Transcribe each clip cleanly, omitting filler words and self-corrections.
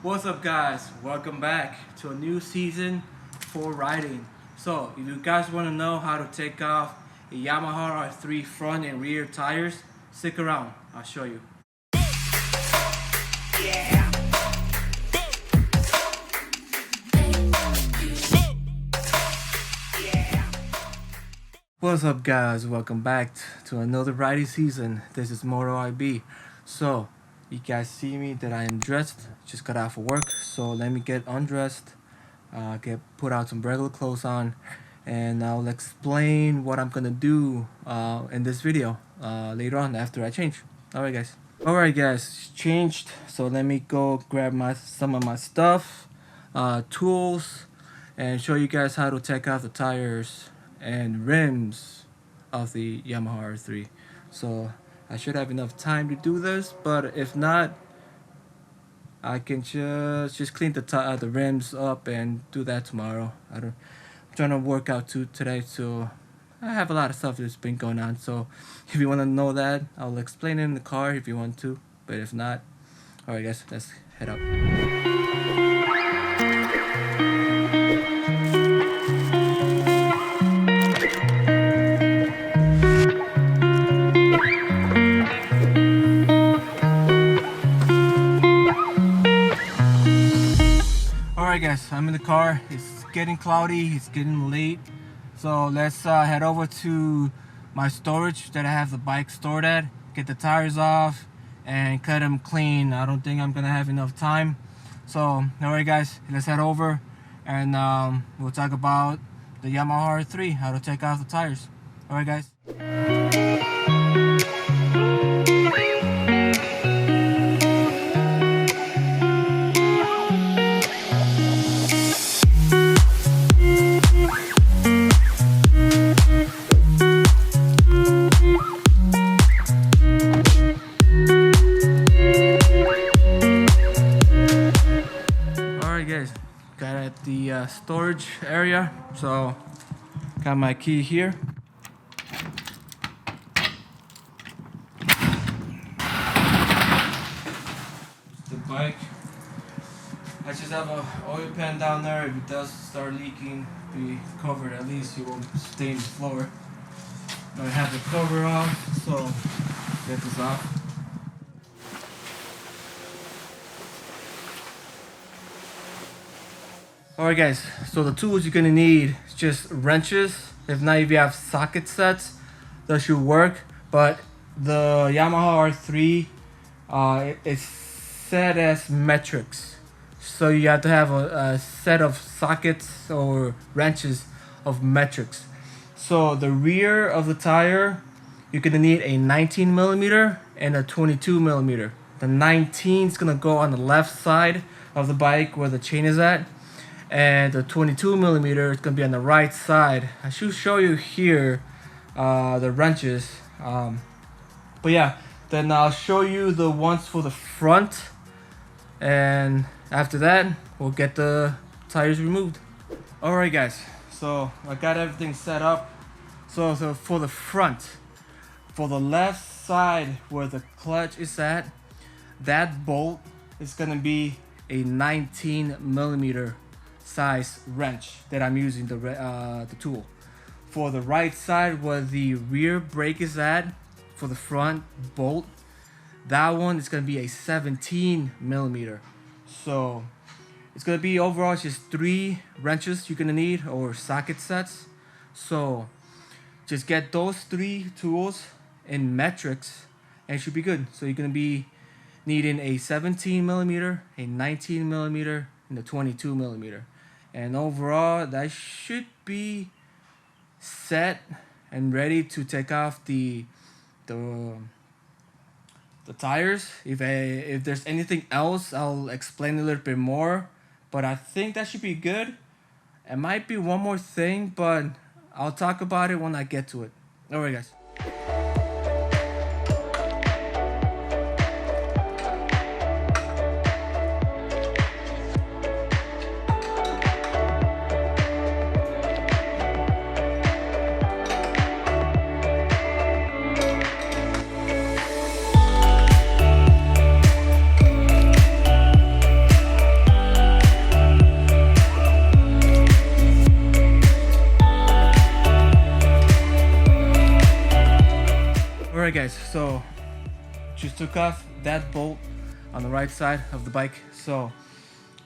What's up guys, welcome back to a new season for riding. So if you guys want to know how to take off a Yamaha R3 front and rear tires, stick around, I'll show you. Yeah. What's up guys, welcome back to another riding season. This is Moto IB. So you guys see me that I am dressed, just got out of work, so let me get undressed, put out some regular clothes on, and I'll explain what I'm gonna do in this video later on after I change. Alright guys, changed, so let me go grab some of my stuff, tools, and show you guys how to take off the tires and rims of the Yamaha R3. So I should have enough time to do this, but if not, I can just clean the rims up and do that tomorrow. I'm trying to work out today, so I have a lot of stuff that's been going on. So if you want to know that, I'll explain it in the car if you want to, but if not, alright guys, let's head up. Alright guys, I'm in the car. It's getting cloudy, it's getting late, so let's head over to my storage that I have the bike stored at, get the tires off and cut them clean. I don't think I'm gonna have enough time, so alright guys, let's head over and we'll talk about the Yamaha R3, how to take off the tires. Alright guys. Got at the storage area, so got my key here. The bike, I just have an oil pan down there. If it does start leaking, be covered, at least it won't stain the floor. I have the cover off, so get this off. Alright guys, so the tools you're gonna need is just wrenches. If not, if you have socket sets, that should work. But the Yamaha R3 is set as metrics, so you have to have a set of sockets or wrenches of metrics. So the rear of the tire, you're gonna need a 19mm and a 22mm. The 19 is gonna go on the left side of the bike where the chain is at, and the 22mm is gonna be on the right side. I should show you here the wrenches, but yeah, then I'll show you the ones for the front, and after that we'll get the tires removed. Alright guys, so I got everything set up. So for the front, for the left side where the clutch is at, that bolt is gonna be a 19mm size wrench that I'm using the tool. For the right side where the rear brake is at, for the front bolt, that one is gonna be a 17mm. So it's gonna be overall just 3 wrenches you're gonna need, or socket sets. So just get those 3 tools in metrics and it should be good. So you're gonna be needing a 17mm, a 19mm, and a 22mm. And overall, that should be set and ready to take off the tires. If there's anything else, I'll explain a little bit more. But I think that should be good. It might be one more thing, but I'll talk about it when I get to it. Alright guys. guys, so just took off that bolt on the right side of the bike. So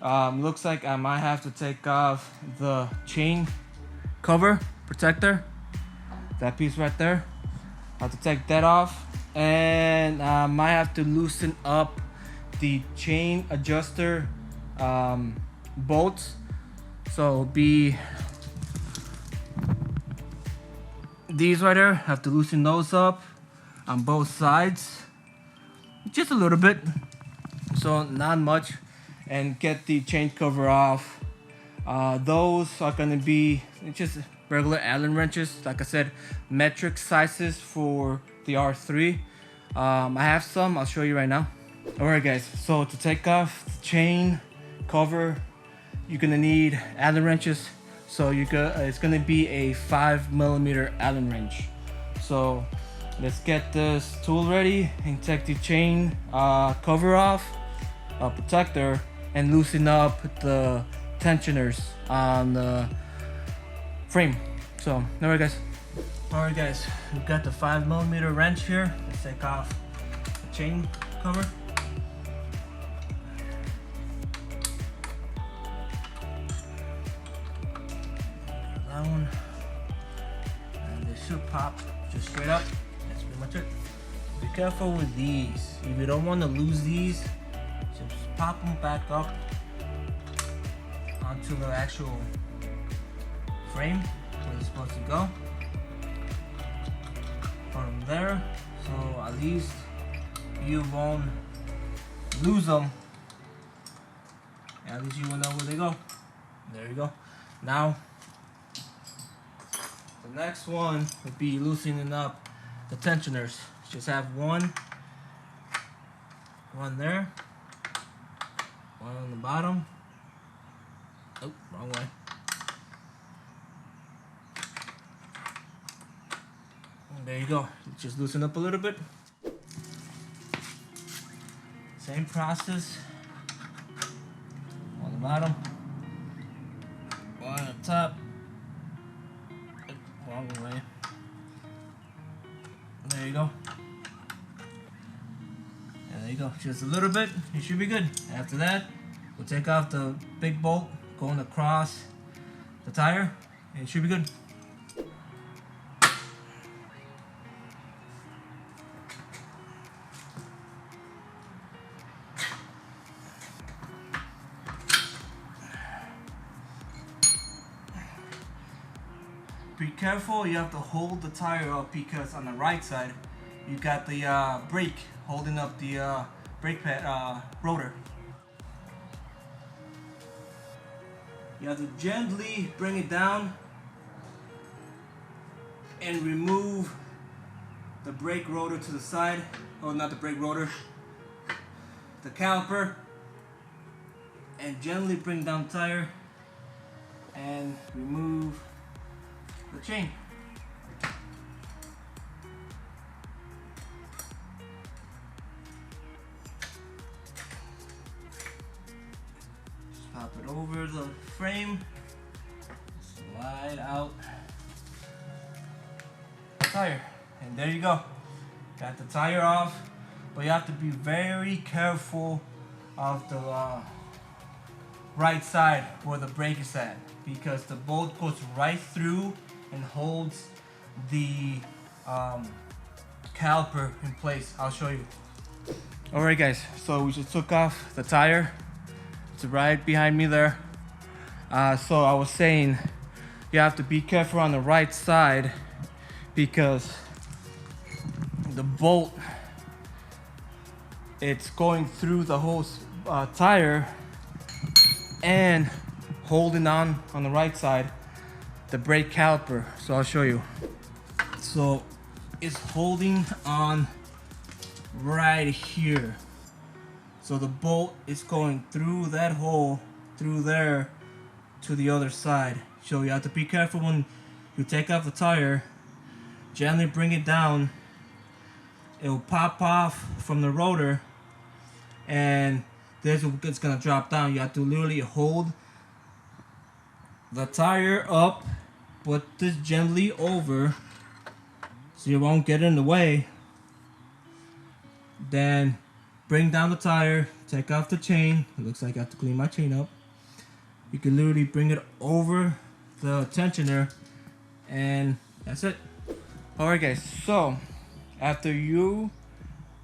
looks like I might have to take off the chain cover protector, that piece right there. I have to take that off, and I might have to loosen up the chain adjuster bolts. So be these right there, have to loosen those up on both sides, just a little bit, so not much, and get the chain cover off. Those are gonna be just regular Allen wrenches, like I said, metric sizes for the R3. I have some, I'll show you right now. Alright guys, so to take off the chain cover, you're gonna need Allen wrenches. So it's gonna be a 5mm Allen wrench. So let's get this tool ready and take the chain cover off, protector, and loosen up the tensioners on the frame. So alright guys, we've got the 5mm wrench here. Let's take off the chain cover. That one, and they should pop just straight up. That's pretty much it. Be careful with these. If you don't want to lose these, just pop them back up onto the actual frame where it's supposed to go. From there, so at least you won't lose them. At least you will know where they go. There you go. Now the next one would be loosening up the tensioners. Just have one there, one on the bottom. Oh, wrong way. And there you go. Just loosen up a little bit. Same process on the bottom, one on the top. Wrong way. There you go. And there you go. Just a little bit. You should be good. After that, we'll take off the big bolt going across the tire, and it should be good. Be careful, you have to hold the tire up because on the right side you got the brake holding up the brake pad rotor. You have to gently bring it down and remove the brake rotor to the side. Oh, not the brake rotor, the caliper, and gently bring down the tire and remove the chain. Just pop it over the frame, slide out the tire, and there you go. Got the tire off, but you have to be very careful of the right side where the brake is at, because the bolt goes right through and holds the caliper in place. I'll show you. Alright guys, so we just took off the tire. It's right behind me there. So I was saying you have to be careful on the right side because the bolt, it's going through the whole tire and holding on the right side the brake caliper. So I'll show you. So it's holding on right here. So the bolt is going through that hole, through there to the other side. So you have to be careful when you take off the tire. Gently bring it down. It will pop off from the rotor and it's gonna drop down. You have to literally hold the tire up, put this gently over so you won't get in the way, Then bring down the tire, take off the chain. It looks like I have to clean my chain up. You can literally bring it over the tensioner, and that's it. Alright guys, so after you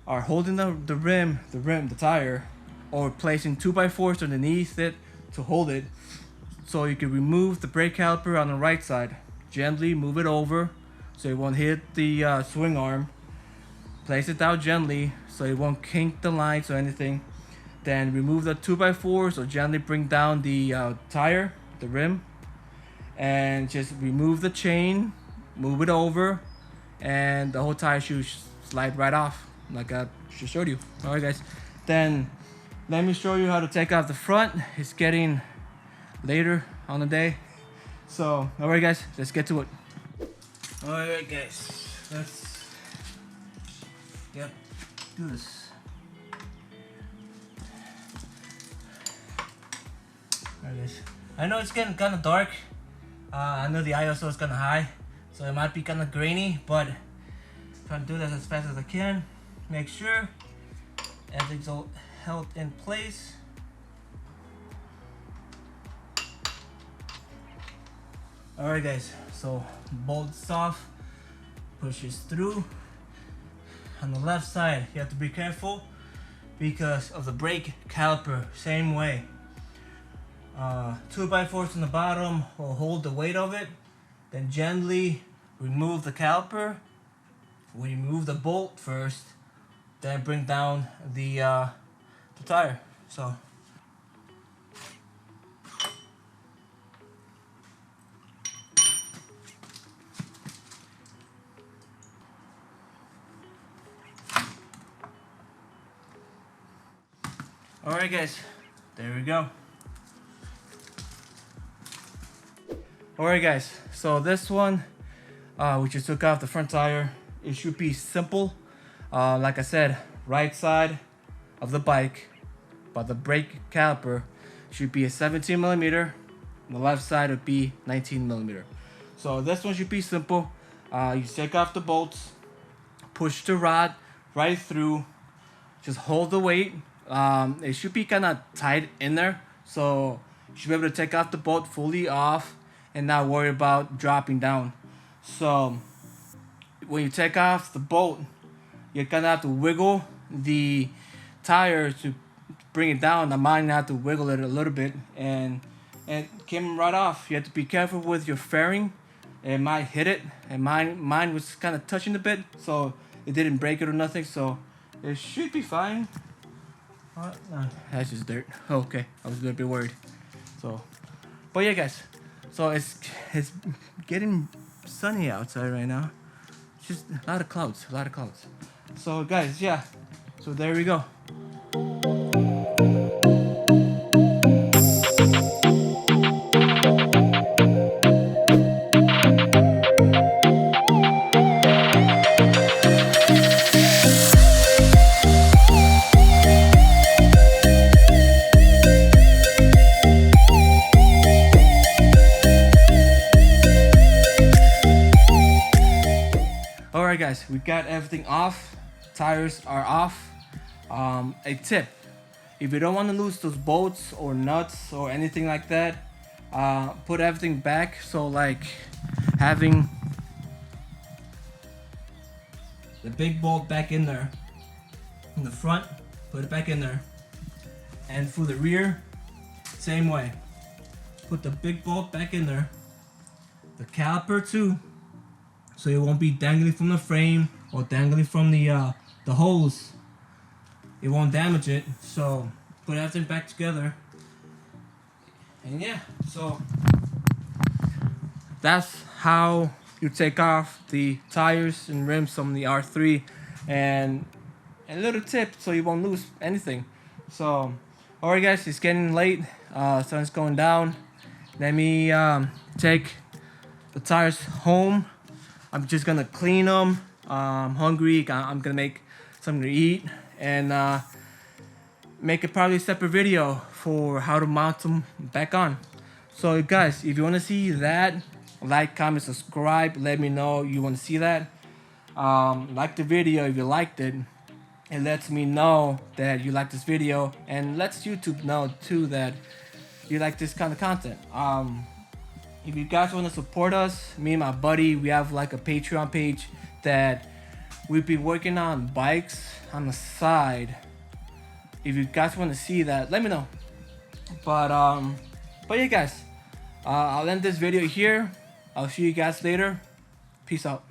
are holding the tire, or placing 2x4s underneath it to hold it, so you can remove the brake caliper on the right side. Gently move it over so it won't hit the swing arm. Place it down gently so it won't kink the lines or anything. Then remove the 2x4s, or gently bring down the tire, the rim, and just remove the chain, move it over, and the whole tire should slide right off like I just showed you. Alright guys, then let me show you how to take off the front. It's getting later on the day, so alright guys, let's get to it. Alright guys, let's do this. Alright guys, I know it's getting kind of dark. I know the ISO is kind of high, so it might be kind of grainy, but I'm trying to do this as fast as I can. Make sure everything's all held in place. Alright guys, so bolts off, pushes through. On the left side, you have to be careful because of the brake caliper, same way. 2x4s on the bottom will hold the weight of it. Then gently remove the caliper. We remove the bolt first, then bring down the tire. So alright guys, there we go. Alright guys, so this one, we just took off the front tire. It should be simple. Like I said, right side of the bike, but the brake caliper should be a 17mm. The left side would be 19mm. So this one should be simple. You take off the bolts, push the rod right through, just hold the weight. It should be kind of tight in there, so you should be able to take off the bolt fully off and not worry about dropping down. So when you take off the bolt, you're gonna have to wiggle the tire to bring it down. I might have to wiggle it a little bit, and it came right off. You have to be careful with your fairing. It might hit it, and mine was kind of touching a bit, so it didn't break it or nothing, so it should be fine. What? No, that's just dirt. Okay, I was a little bit worried. So, but yeah guys, so it's getting sunny outside right now. Just a lot of clouds. So guys, yeah, so there we go. Alright guys, we got everything off. Tires are off. A tip: if you don't want to lose those bolts or nuts or anything like that, put everything back. So like having the big bolt back in there in the front, put it back in there, and for the rear, same way, put the big bolt back in there, the caliper too, so it won't be dangling from the frame or dangling from the hose. It won't damage it. So put everything back together, and yeah, so that's how you take off the tires and rims from the R3. And a little tip so you won't lose anything. So alright guys, it's getting late, sun's going down. Let me take the tires home. I'm just gonna clean them. I'm hungry. I'm gonna make something to eat, and make a probably separate video for how to mount them back on. So guys, if you want to see that, like, comment, subscribe. Let me know you want to see that. Like the video if you liked it, It lets me know that you like this video, and lets YouTube know too that you like this kind of content. If you guys want to support us, me and my buddy, we have like a Patreon page that we've been working on bikes on the side. If you guys want to see that, let me know. But yeah, guys, I'll end this video here. I'll see you guys later. Peace out.